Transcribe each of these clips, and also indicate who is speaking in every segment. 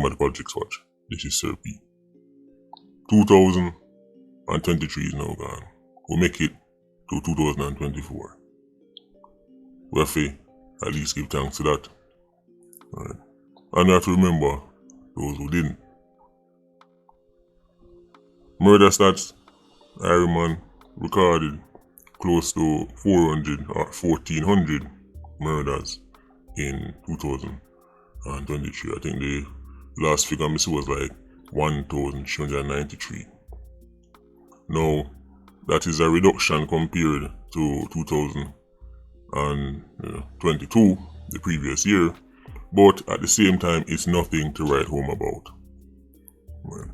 Speaker 1: Remember the Politricks watch. This is Sir P. 2023 is now gone. We'll make it to 2024. We have to at least give thanks to that. Right. And we have to remember those who didn't. Murder stats, Ironman recorded close to 400 or 1400 murders in 2023. I think the last figure I saw was like 1,393. Now, that is a reduction compared to 2022, the previous year, but at the same time, it's nothing to write home about. Well,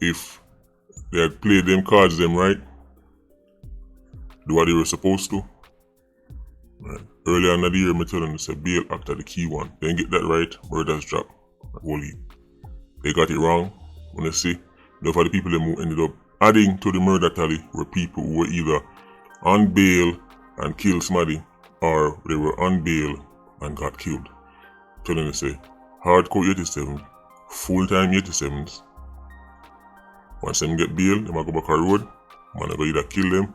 Speaker 1: if they had played them cards them right, do what they were supposed to. Right. Earlier in the year, I told them to say bail after the key one. They didn't get that right, murders dropped. Holy. They got it wrong. When they see, those are the people who ended up adding to the murder tally were people who were either on bail and killed somebody, or they were on bail and got killed. Tell them to say hardcore 87, full-time 87s. Once them get bail, they might go back on the road. Man, they go either kill them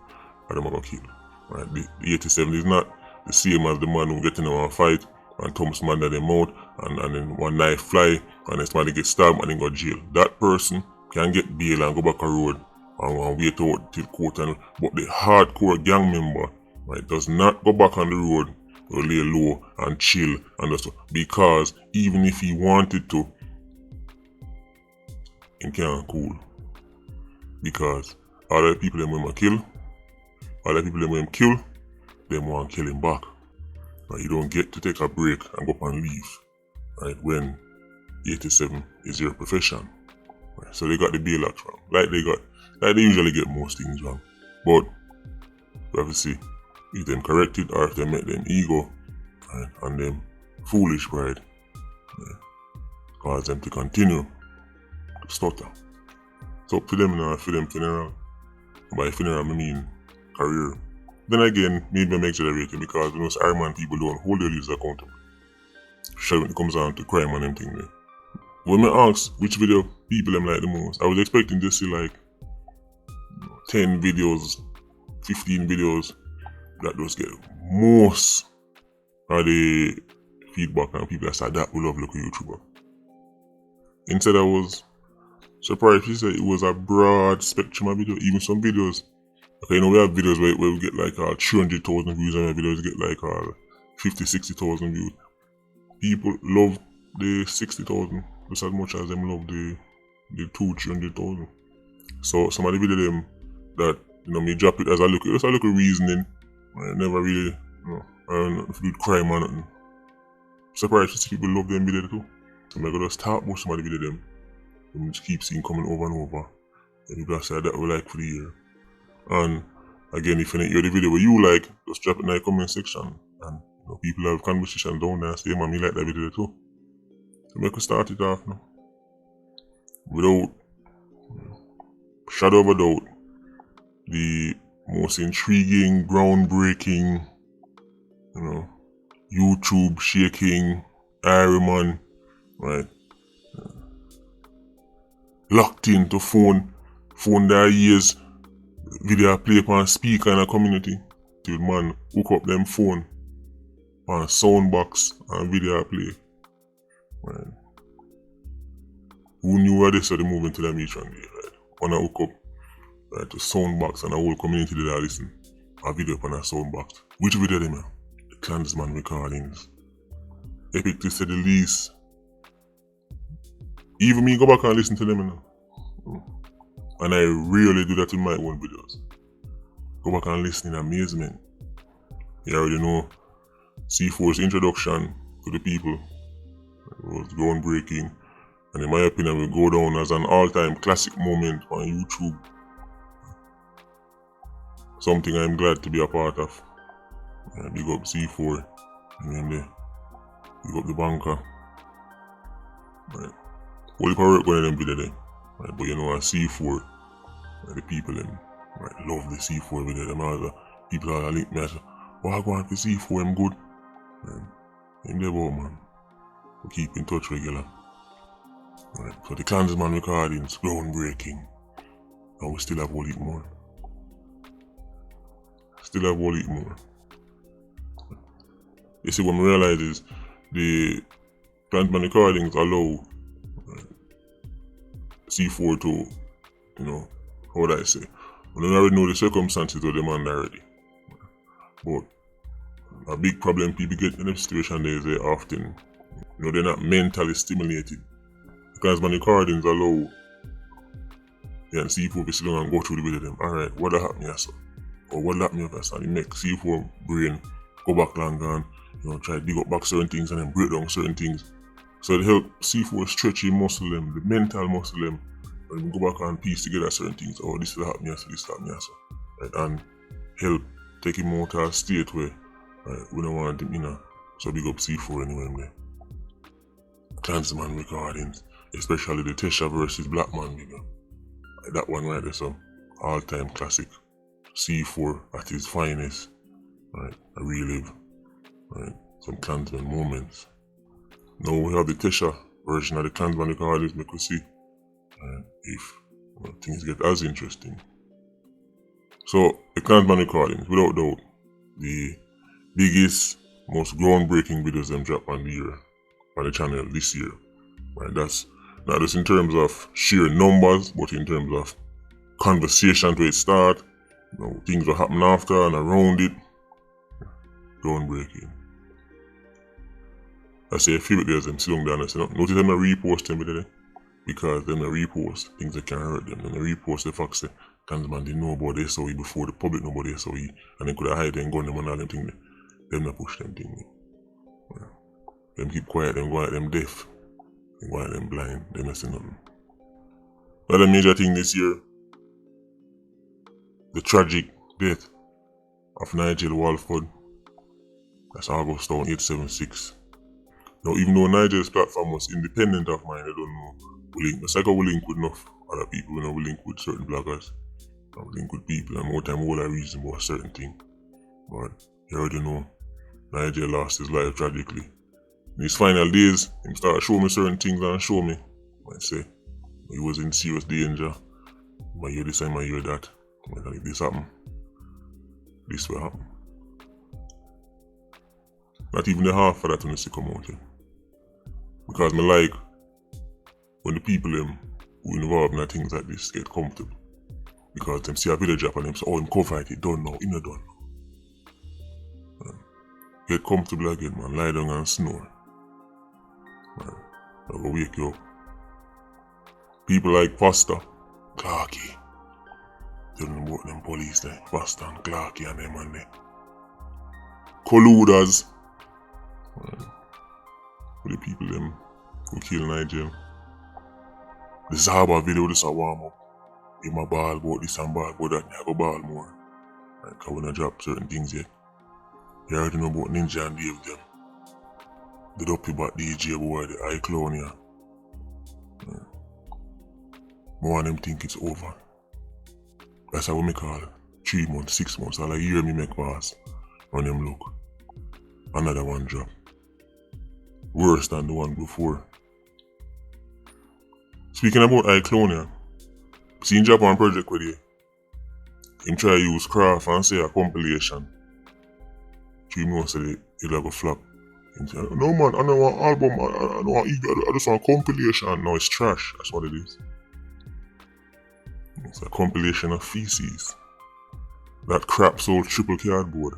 Speaker 1: or they might go kill. Right? The 87 is not the same as the man who get in a fight and thumps man at them out and then one knife fly and then somebody get stabbed and then go to jail. That person can get bail and go back on the road and wait out till court. But the hardcore gang member, right, does not go back on the road or lay low and chill and stuff, because even if he wanted to, he can't cool. Because all the people them want kill, all the people them want kill, them want to kill him back. Right? You don't get to take a break and go up and leave, right, when 87 is your profession. Right? So they got the bail act wrong. Like they usually get most things wrong. But we have to see if them corrected or if they make them ego, right, and them foolish pride, right, cause them to continue to stutter. It's up to them now for them funeral. By funeral I mean career. Then again, maybe I'm exaggerating because most Ironman people don't hold their leaders accountable. Especially when it comes down to crime and them thing there. When I ask which video people them like the most, I was expecting to see like 10 videos, 15 videos that just get most of the feedback and people that said that we love local YouTuber. Instead I was surprised she said it was a broad spectrum of video. Even some videos, okay, you know, we have videos where we get like 300,000 views and videos get like 50-60,000 views. People love the 60,000 just as much as them love the 200,000-300,000. So some of the video them that, you know, me drop it as a little reasoning. I never really, you know, do crime or nothing. Surprised to see people love them video too. So I'm gonna just talk about some of the video them. And just keep seeing coming over and over. And people say that we like for the year. And again, if you hear the video where you like, just drop it in the comment section. And you know, people have conversation down there and say, man, me like that video too. So make us start it off now. Without shadow of a doubt, the most intriguing, groundbreaking, you know, YouTube shaking, Ironman, right? Locked into phone their ears, video play upon speaker in a community, till man hook up them phone on soundbox and video play. Right. Who knew where this was the movement to them each one day, right? On a hook up, right, to soundbox and a whole community that I listen a video upon a soundbox. Which video them are? The Clansman recordings. Epic to say the least. Even me go back and listen to them, you know. And I really do that in my own videos. Go back and listen in amazement. You already know C4's introduction to the people was groundbreaking, and in my opinion will go down as an all-time classic moment on YouTube. Something I'm glad to be a part of. Big up C4, and then big up the banker. Right. Whole heap of work going on them video there. Right, but you know, on C4, the people them, right, love the C4 video. Them other people are link me and say, oh, I go on to C4, I'm good. I'm there about, man. We keep in touch regular. Right. So the Klansman recordings, groundbreaking. And we still have whole heap more. Still have whole heap more. You see, what I realize is the Klansman recordings allow C4 to, how would I say? We don't already know the circumstances of the man already. But a big problem people get in the situation there is they often, they're not mentally stimulated. The Klansman recordings allow you and C4 to sit down and go through the bit of them. Alright, what happened here, sir? Or what happened here, sir? You make C4 brain go back long and try to dig up back certain things and then break down certain things. So it helps C4 stretch your muscle them, the mental muscle them, and go back and piece together certain things. Oh, this will happen here, so this will happen here, so. Right? And help take him out of a state where we don't want him, so big up C4 anyway. There. Klansman recordings, especially the Tesha versus Black Man video. Like that one right there, so all-time classic. C4 at his finest. Right, I relive. Right, some Klansman moments. Now we have the Tesha version of the Klansman recordings, make we see if things get as interesting. So the Klansman recordings, without doubt, the biggest, most groundbreaking videos them drop on the channel this year. Right, that's not just in terms of sheer numbers, but in terms of conversation to it start, things that happen after and around it. Groundbreaking. I say a few videos them sit down and say, notice them I repost them today. Because them I repost things that can hurt them. Them I repost the facts that Klansman didn't know about this SOE before the public know about this SOE. And then could have hide them, gun them and all them things. Them not push them things. Them keep quiet, them go at them deaf. Them go at them blind. Them not say nothing. Another major thing this year, the tragic death of Nigel Walford. That's August 876. Now, even though Nigel's platform was independent of mine, I don't know. It's like we link with enough other people, we link with certain bloggers. We link with people, and more time all I reason about a certain thing. But you already know, Nigel lost his life tragically. In his final days, he started showing me certain things and show me. I say, he was in serious danger. My year this time, my year that. If this happen, this will happen. Not even the half of that when they come out here. Because me like when the people who involved in things like this get comfortable. Because them see a video drop and them say, oh, him cover it, done now, him not done now. Get comfortable again, man. Lie down and snore. Man, I go wake you up. People like Pastor, Clarky. Tell them about them police there. Pastor and Clarky and them and them. Colluders. For the people them who kill Nigel. The Zaba video, this a warm up. Give my ball about this and ball about that, I go ball more. Cause when I drop certain things yet. You already know about Ninja and Dave them. The dopey about DJ boy, the eye clown here. More of them think it's over. That's how we call 3 months, 6 months, all a year me make pass. On them look. Another one drop. Worse than the one before. Speaking about iClonia, seen drop one project with you. Him try to use craft and say a compilation. 3 months it'll go flop. Him say, no man, I don't want album, I don't want I just want compilation. No, it's trash, that's what it is. It's a compilation of feces. That crap sold triple cardboard.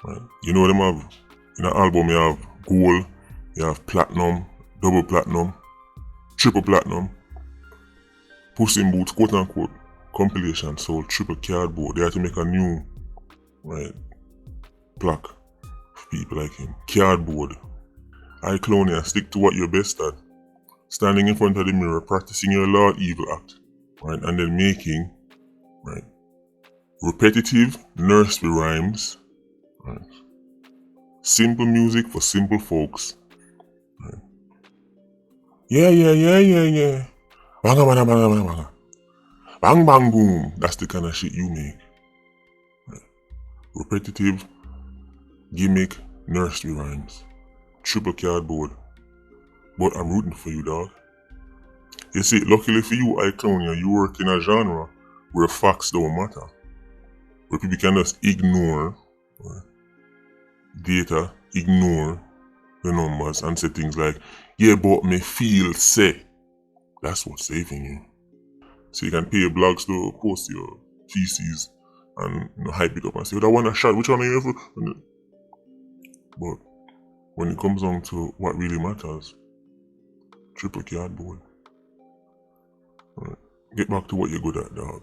Speaker 1: Right? You know them have, in an album you have gold, you have platinum, double platinum, triple platinum, Puss in Boots, quote unquote, compilation sold triple cardboard. They had to make a new, plaque for people like him. Cardboard. iClonia, stick to what you're best at. Standing in front of the mirror, practicing your Lord Evil act, right? And then making, repetitive nursery rhymes, right? Simple music for simple folks, right? Yeah. Banga, banga, banga, banga, banga. Bang, bang, boom. That's the kind of shit you make. Right? Repetitive, gimmick, nursery rhymes. Triple cardboard. But I'm rooting for you, dog. You see, luckily for you, Iclonia, you work in a genre where facts don't matter. Where people can just ignore data, ignore the numbers and say things like, yeah, but me feel say. That's what's saving you. So you can pay your blogs to post your theses and hype it up and say, I want a shot, which one are you ever? But when it comes down to what really matters, triple cardboard. Right. Get back to what you're good at, dog.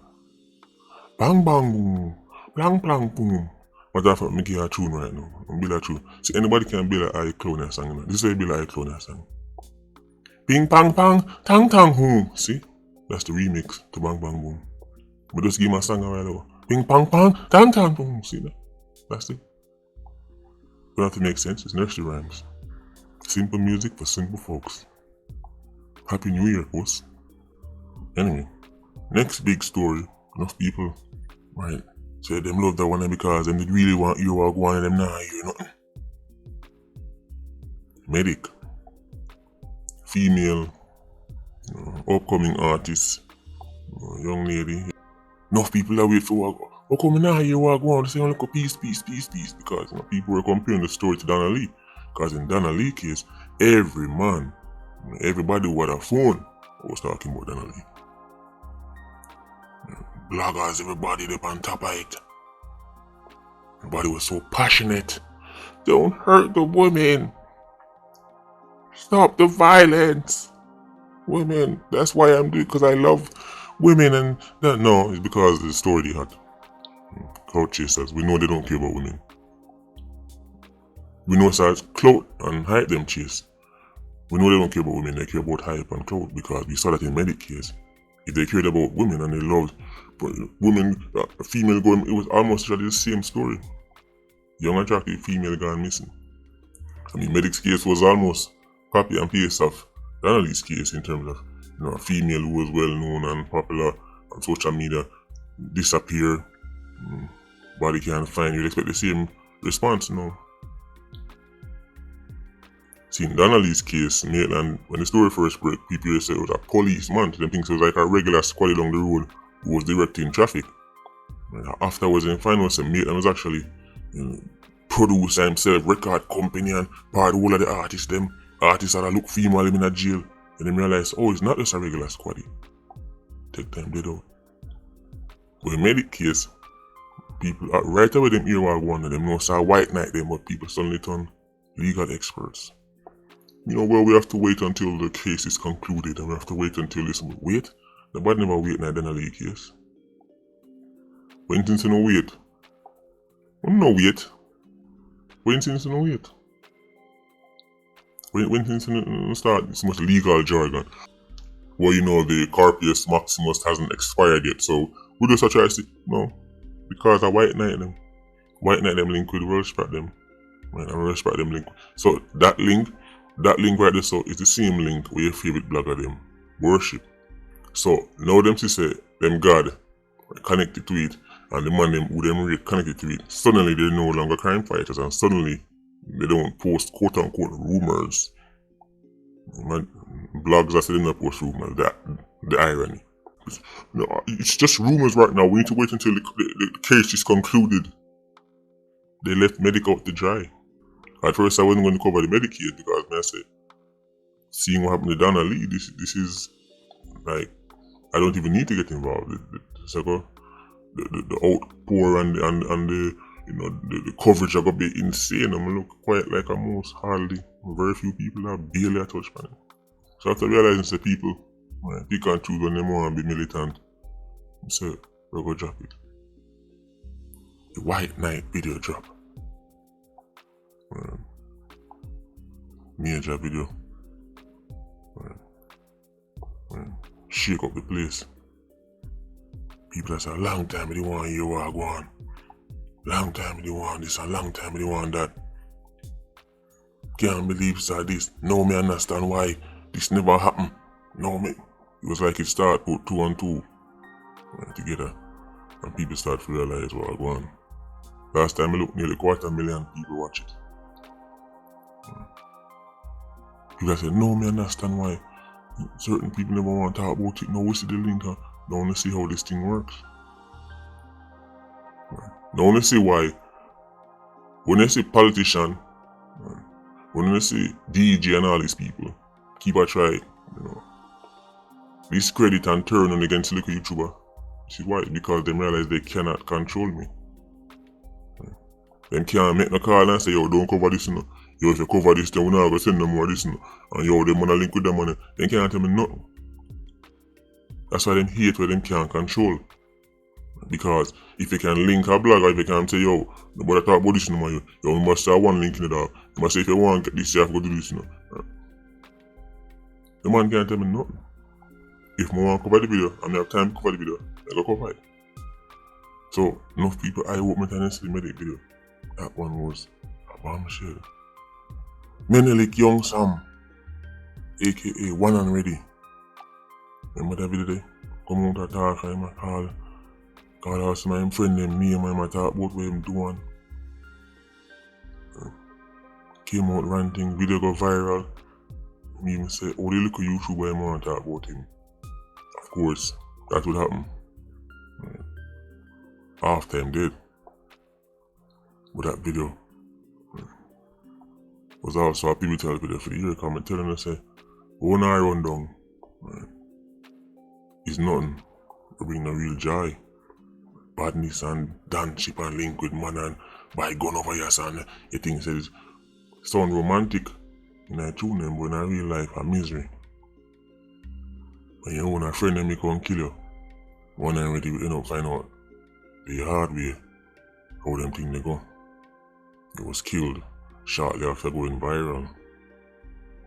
Speaker 1: Bang bang boom, blang blang boom. But that's what I'm making a tune right now. I'm build a tune. See, anybody can build an Iclonia song. You know? This is how you build an Iclonia song. Bing bang bang, tang tang boom. See? That's the remix to Bang Bang Boom. But just give my song a while ago. Bing bang bang, tang tang boom. See that? That's it. Don't have to make sense. It's nursery rhymes. Simple music for simple folks. Happy New Year, boss. Anyway, next big story. Enough people, right, say them love that one because them really want you or go on and them nah hear nothing. Medic. Female, upcoming artist, young lady. Enough people that wait for work. How come now hear what go on? They say only go peace, because people were comparing the story to Donna Lee. Because in Donna Lee case, every man, everybody with a phone was talking about Donna Lee. Bloggers, everybody up on top of it. Everybody was so passionate. Don't hurt the women. Stop the violence. Women, that's why I'm doing it, because I love women and that. No, it's because of the story they had. Clout chasers, we know they don't care about women. We know it's a clout and hype them chase. We know they don't care about women, they care about hype and clout, because we saw that in Medic case. If they cared about women and they loved women, a female going, it was almost the same story. Young attractive female gone missing. I mean, Medic's case was almost copy and paste of Donnelly's case in terms of a female who was well known and popular on social media disappear. Body can't find you. You'd expect the same response, See, in Donnelly's case, Maitland, when the story first broke, people said it was a policeman. Them think it was like a regular squad along the road who was directing traffic. And afterwards, in final, Maitland was actually producer himself, record company, and part of all of the artists. Them artists that look female in a jail. And then realize, it's not just a regular squaddy. Take time, they don't. But in Medic case, people right away them hear what one of them know, so white knight them, but people suddenly turn legal experts. We have to wait until the case is concluded, and we have to wait until this. Wait? Nobody never wait now than a legal case. When things no wait? No wait. When things no wait? When things no start, it's much legal jargon. Well, the Corpus Maximus hasn't expired yet, so who does such as it? No. Because I white knight them. White knight them link with Welshprat them. Right, and Welshprat them link. So that link right there, so it's the same link where your favorite blogger them worship. So now them say them God connected to it, and the man them who them rate connected to it. Suddenly they're no longer crime fighters, and suddenly they don't post quote unquote rumors. Blogs that say they don't post rumors. The irony. It's just rumors right now. We need to wait until the case is concluded. They left Medic out to dry. At first I wasn't going to cover the Medic case because I said, seeing what happened to Donna Lee, this is like, I don't even need to get involved. The outpour and the coverage are gonna be insane. I'm gonna look quite like a mouse. Hardly, very few people have barely a touch on it. So after realizing that people pick and choose when they want to be militant, so we'll go drop it. The White Knight video drop. Major video. Shake up the place. People that say a long time they want you what go on. Long time they want this and long time they want that. Can't believe this. No, me understand why this never happened. No, me. It was like it start put 2 and 2 together, and people start to realize what go on. Last time I looked, nearly 250,000 people watch it. People say, no, me understand why certain people never want to talk about it. Now we see the link. Now we see how this thing works. Now we see why. When you see politician, when you see DJ and all these people, keep a try, discredit and turn on against the little YouTuber. See why? Because they realize they cannot control me. Them can't make no call and say, yo, don't cover this, Yo, if you cover this, then we're not going to send no more this, And yo, they want to link with them money. They can't tell me nothing. That's why them hate where them can't control. Because if you can link a blog, or if you can say, yo, nobody talk about this, yo, you must have one link in it up. You must say, if you want to get this, you have to go do this, The man can't tell me nothing. If I want to cover the video, and I have time to cover the video, I go cover it. So, enough people eye open and necessarily made a video. That one was a bombshell. Menelik Young Sam, aka One and Ready. Remember that video there? Come out and talk, I'm a call us my friend them name, I'm a talk about what I'm doing. Came out ranting, video go viral. Me even say, oh, the little YouTuber I'm want to talk about him. Of course, that would happen. After him dead. But that video was also a pivotal video for the year, comment telling us, say, when I run down, is nothing to bring no real joy. Badness and danship and link with man and buy gun over your son. You think says sound romantic in a tune them, but in a real life a misery. When you own a friend and me come kill you, one and ready we end up find out the hard way how them thing they go. He was killed shortly after going viral.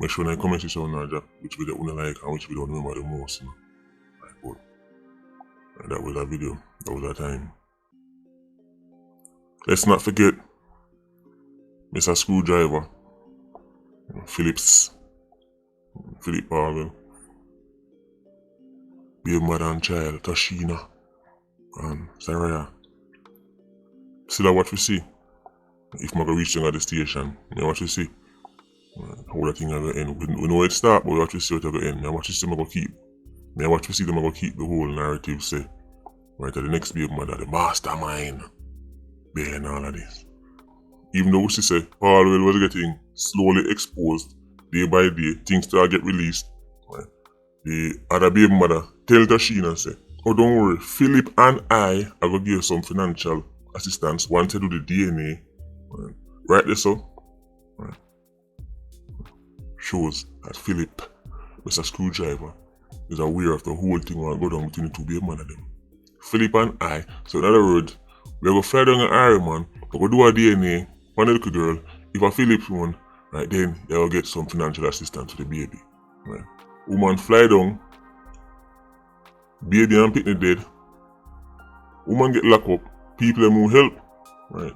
Speaker 1: Make sure when I comment this on which video you like and which video you remember the most. And that was a video, that was a time. Let's not forget Mr. Screwdriver, Philip Powell, baby mother and child, Tashina, and Saraya. Still what we see. If I'm going to reach them at the station, what we see. How that thing going to end. We know it start, but what we see what it's going to end. What we see them going to keep. What we see them going to keep the whole narrative say. Right, the next baby mother, the mastermind behind all of this. Even though we say Paul was getting slowly exposed day by day, things start get released. Right? The other baby mother tell Tashina and say, oh don't worry, Philip and I are going to give some financial assistance once to do the DNA. Right there so. Right. Shows that Philip, Mr. Screwdriver, is aware of the whole thing while go down between the two baby mother them. Philip and I, so in other words, we're going to fly down an Iron Man, we're going to do a DNA on the little girl. If a Philip one, right, then they'll get some financial assistance to the baby. Right. Woman fly down, baby and picnic dead. Woman get locked up, people them who help, right?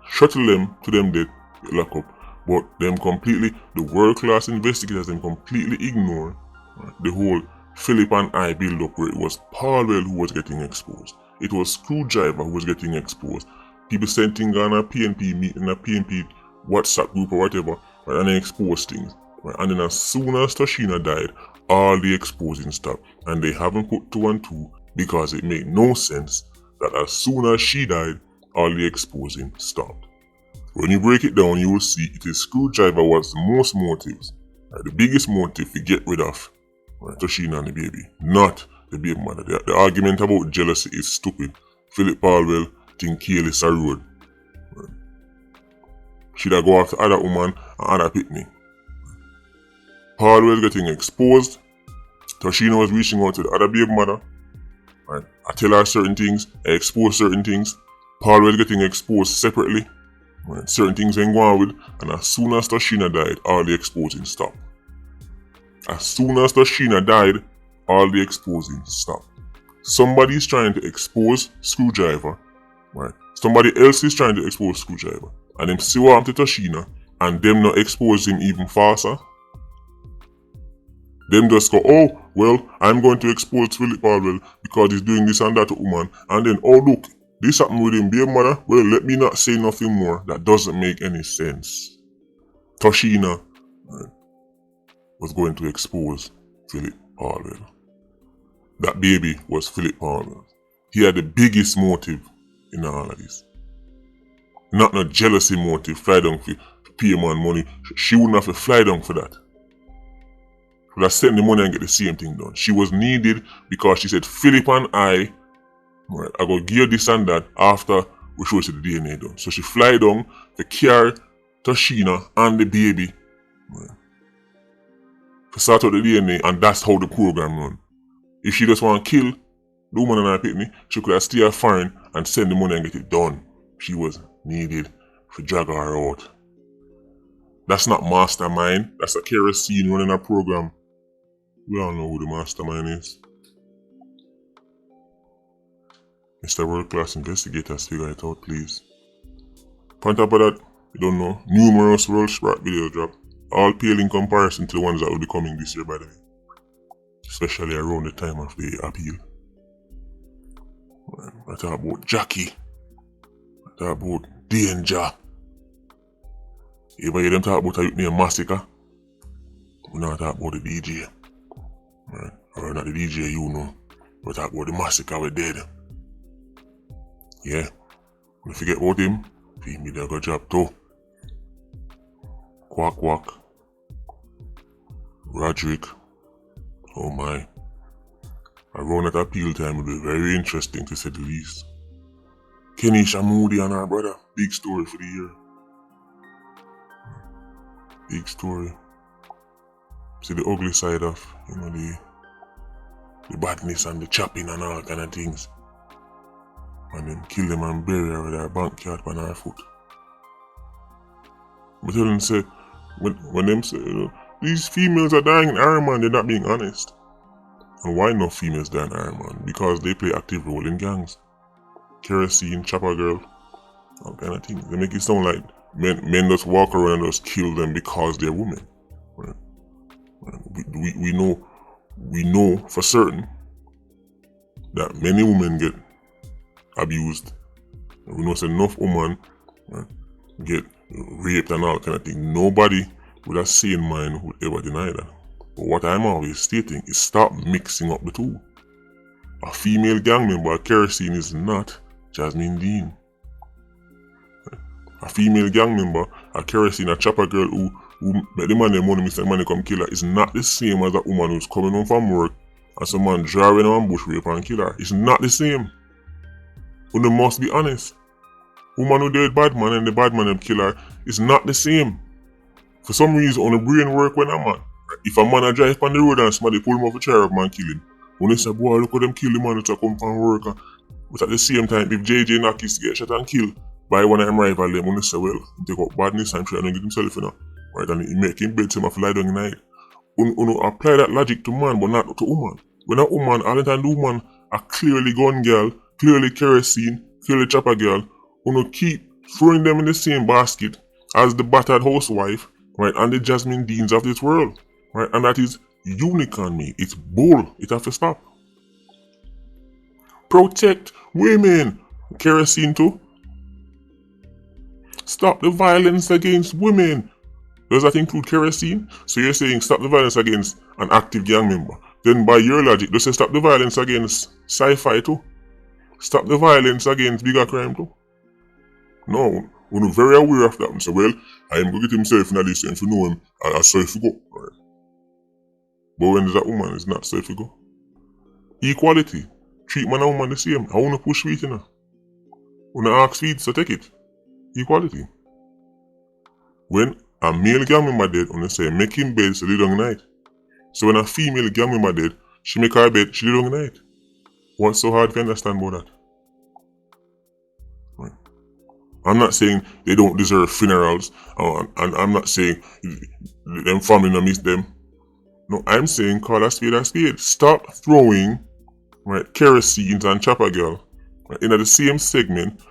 Speaker 1: Shuttle them to them dead, get locked up. But them completely, the world-class investigators, them completely ignore the whole Philip and I build up where it was Paulwell who was getting exposed. It was Screwdriver who was getting exposed. People sent things on a PNP meeting, a PNP WhatsApp group or whatever, right, and they exposed things. Right? And then as soon as Tashina died, all the exposing stopped. And they haven't put 2 and 2 because it made no sense that as soon as she died, all the exposing stopped. When you break it down, you will see it is Screwdriver was the most motives. Right? The biggest motive to get rid of Tashina and the baby, not the baby mother. The argument about jealousy is stupid. Philip Paulwell think Kaylee is a road. Right. Should I go after other woman and other picnic? Paulwell getting exposed. Tashina was reaching out to the other baby mother. Right. I tell her certain things, I expose certain things. Paulwell getting exposed separately. Right. Certain things ain't going with, and as soon as Tashina died, all the exposing stopped. As soon as Tashina died, all the exposing stopped. Somebody is trying to expose Screwdriver, right? Somebody else is trying to expose Screwdriver, and them see what happened to Tashina, and them not expose him even faster. Them just go, oh, well, I'm going to expose Philip Paulwell because he's doing this and that to woman, and then, oh look, this happened with him, baby mother. Well, let me not say nothing more. That doesn't make any sense. Tashina, right? was going to expose Philip Palmer. That baby was Philip Palmer. He had the biggest motive in all of this. Not no jealousy motive, fly down for pay man money. She wouldn't have to fly down for that. She would have sent the money and get the same thing done. She was needed because she said, Philip and I go give you this and that after we show you the DNA done. So she fly down to carry Tashina and the baby to start out the DNA, and that's how the program run. If she just want to kill the woman and I pitney, she could have stayed foreign and send the money and get it done. She was needed to drag her out. That's not mastermind. That's a kerosene running a program. We all know who the mastermind is. Mr. World Class Investigators, figure it out, please. On top of that, you don't know, numerous World Sprat videos drop. All pale in comparison to the ones that will be coming this year, by the way. Especially around the time of the appeal. I talk about Jackie. I talk about Danger. You ever hear them talk about a youth named Massacre? We not talk about the DJ. Right? Or not the DJ, you know. We talk about the Massacre we dead. Yeah. When you forget about him, feed me the good job too. Quack Quack. Roderick. Oh my. Around that appeal time will be very interesting to say the least. Kenisha Moody and her brother. Big story for the year. Big story. See the ugly side of, the badness and the chopping and all kind of things. And then kill them and bury her with their bank card on her foot. But tell them say, when them say, these females are dying in Iron Man, they're not being honest. And why no females die in Iron Man? Because they play active role in gangs. Kerosene, Chopper Girl, all kind of things. They make it sound like men just walk around and just kill them because they're women. Right? We know for certain that many women get abused. We know that enough women get raped and all kind of thing. Nobody with a sane mind would ever deny that. But what I'm always stating is stop mixing up the two. A female gang member, Kerosene, is not Jasmine Dean. A female gang member, a Kerosene, a Chopper Girl who make the man their money, Mr. Money come kill her, is not the same as a woman who's coming home from work and some man driving on bush rape and kill her. It's not the same. But they must be honest. Woman who did bad man and the bad man them kill her is not the same. For some reason, on the brain work when a man. If a man a drive on the road and somebody pull him off a chair of man kill him, when they say, boy, look at them kill the man who come from work. But at the same time, if JJ Nakis get shot and killed by one of them rival them, when they say, well, he take up badness and try to get himself, right, and he make him bed so he have to lie down in the night. Apply that logic to man, but not to woman. When a woman, all the time the woman a clearly gun girl, clearly Kerosene, clearly Chopper Girl, keep throwing them in the same basket as the battered housewife, right, and the Jasmine Deans of this world, right, and that is unicorn me. It's bull. It have to stop. Protect women. Kerosene too. Stop the violence against women. Does that include Kerosene? So you're saying stop the violence against an active gang member. Then by your logic, does it stop the violence against sci-fi too? Stop the violence against bigger crime too? No, we're very aware of that. So well, I am going to get himself in a list and if you know him, I'll say if you go. Right. But when there's a woman, it's not so if you go. Equality. Treat man and woman the same. I want to push sweet, When I ask feed, so take it. Equality. When a male gang member dead, when they say make him bed so lay down night. So when a female gang member dead, she make her bed, she lay down night. What's so hard to understand about that? Right. I'm not saying they don't deserve funerals, and I'm not saying them family don't miss them. No, I'm saying call a spade a spade. Stop throwing Kerosene and Chopper Girl in the same segment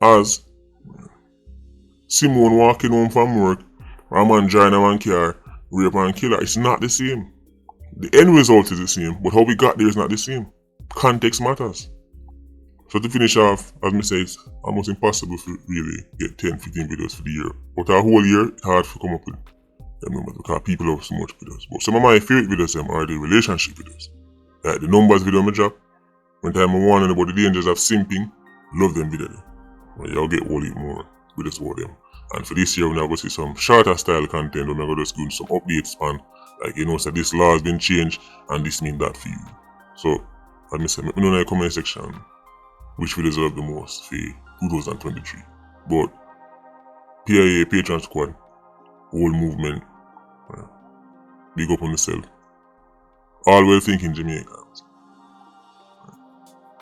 Speaker 1: as Simone walking home from work, or a man driving a man car, rape and kill her. It's not the same. The end result is the same, but how we got there is not the same. Context matters. So to finish off, as I say, it's almost impossible to really get 10-15 videos for the year. But a whole year, it's hard to come up with. Remember, because people love so much videos. But some of my favorite videos are the relationship videos. Like the numbers video I drop. When time I warning about the dangers of simping, love them videos. Well, y'all get all it more videos about them. And for this year, we're going to see some shorter style content. We're going to just do some updates on, like, you know, so this law has been changed and this means that for you. So, let me say, let me know in the comment section which videos I love the most for 2023. But PIA, Patreon Squad, whole movement, big up on yourself. All well thinking Jamaicans,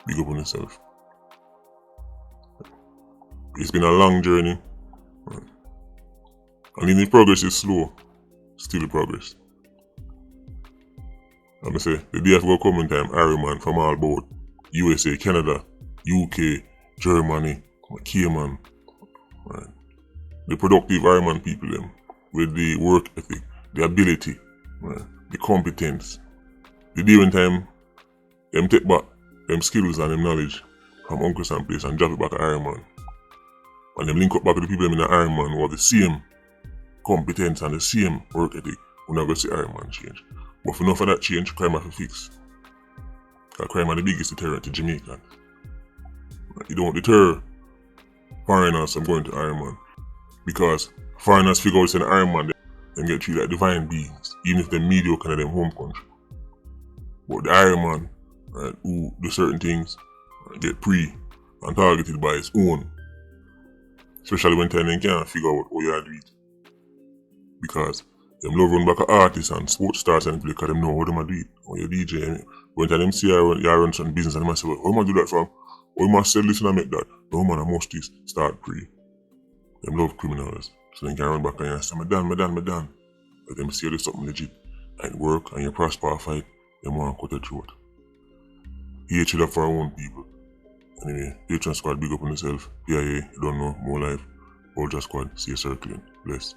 Speaker 1: big up on yourself. It's been a long journey, and even if progress is slow, still progress. I'm gonna say, the day of go coming time, Ironman from all about USA, Canada, UK, Germany, Cayman, right. The productive Ironman people them, with the work ethic, the ability, right, the competence. The day when time, them take back them skills and them knowledge from Uncle Sam place and drop it back to Ironman. And them link up back with the people in the Ironman who have the same competence and the same work ethic. We're not going to see Ironman change. But for enough of that change, crime have to fix. Because crime are the biggest deterrent to Jamaicans. You don't deter foreigners from going to Ironman. Because foreigners figure out it's an Ironman, they get treated like divine beings, even if they're mediocre in their home country. But the Ironman, right, who do certain things, get and targeted by his own. Especially when they can't figure out how you do it. Because them love run back at artists and sports stars and because them know how them do it. Or you DJ. When them see you run some business and they say, well, how am I do that from? Or you must sell this and I make that. No man, I must this. Start pre. Them love criminals. So they can run back and you say, me done. But them see you do something legit. And work and you prosper a fight, them want to cut the throat. Hatred up for our own people. Anyway, Patreon Squad, big up on yourself. PIA, you don't know, more life. Ultra Squad, see you circling. Bless.